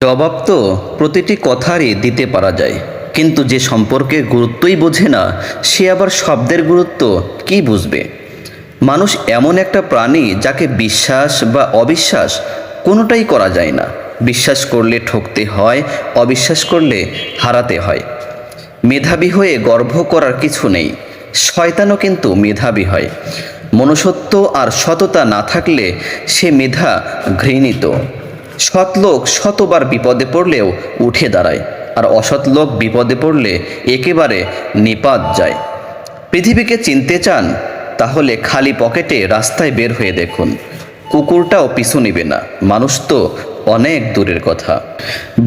জবাব তো প্রতিটি কথারই দিতে পারা যায়, কিন্তু যে সম্পর্কের গুরুত্বই বোঝে না সে আবার শব্দের গুরুত্ব কি বুঝবে। মানুষ এমন একটা প্রাণী যাকে বিশ্বাস বা অবিশ্বাস কোনোটাই করা যায় না। বিশ্বাস করলে ঠকতে হয়, অবিশ্বাস করলে হারাতে হয়। মেধাবী হয়ে গর্ব করার কিছু নেই, শয়তানও কিন্তু মেধাবী হয়। মনুষ্যত্ব আর সততা না থাকলে সে মেধা ঘৃণিত। সৎ লোক শতবার বিপদে পড়লেও উঠে দাঁড়ায়, আর অসৎ লোক বিপদে পড়লে একেবারে নিপাত যায়। পৃথিবীকে চিনতে চান? তাহলে খালি পকেটে রাস্তায় বের হয়ে দেখুন, কুকুরটাও পিছু নেবে না। মানুষ তো অনেক দূরের কথা।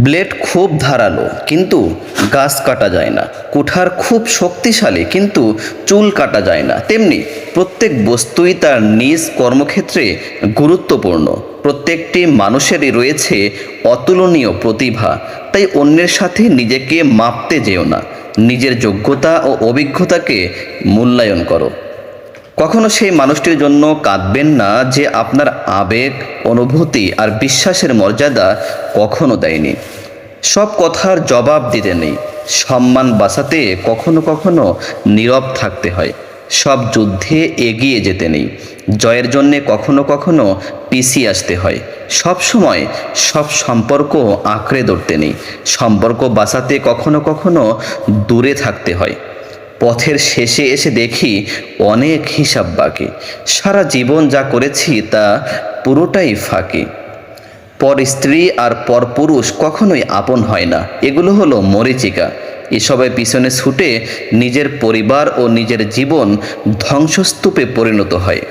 ব্লেড খুব ধারালো কিন্তু গাছ কাটা যায় না, কুঠার খুব শক্তিশালী কিন্তু চুল কাটা যায় না। তেমনি প্রত্যেক বস্তুই তার নিজ কর্মক্ষেত্রে গুরুত্বপূর্ণ। প্রত্যেকটি মানুষেরই রয়েছে অতুলনীয় প্রতিভা। তাই অন্যের সাথে নিজেকে মাপতে যেও না, নিজের যোগ্যতা ও অভিজ্ঞতাকে মূল্যায়ন করো। কখনো সেই মানুষটির জন্য কাঁদবেন না যে আপনার আবেগ, অনুভূতি আর বিশ্বাসের মর্যাদা কখনো দেয়নি। সব কথার জবাব দিতে নেই, সম্মান বাঁচাতে কখনো কখনো নীরব থাকতে হয়। সব যুদ্ধে এগিয়ে যেতে নেই, জয়ের জন্যে কখনো কখনো পিছিয়ে আসতে হয়। সব সময় সব সম্পর্ক আঁকড়ে ধরতে নেই, সম্পর্ক বাঁচাতে কখনো কখনো দূরে থাকতে হয়। পথের শেষে এসে দেখি অনেক হিসাব বাকি, সারা জীবন যা করেছি তা পুরোটাই ফাঁকি। পর স্ত্রী আর পর পুরুষ কখনোই আপন হয় না, এগুলো হলো মরীচিকা। এসবের পিছনে ছুটে নিজের পরিবার ও নিজের জীবন ধ্বংসস্তূপে পরিণত হয়।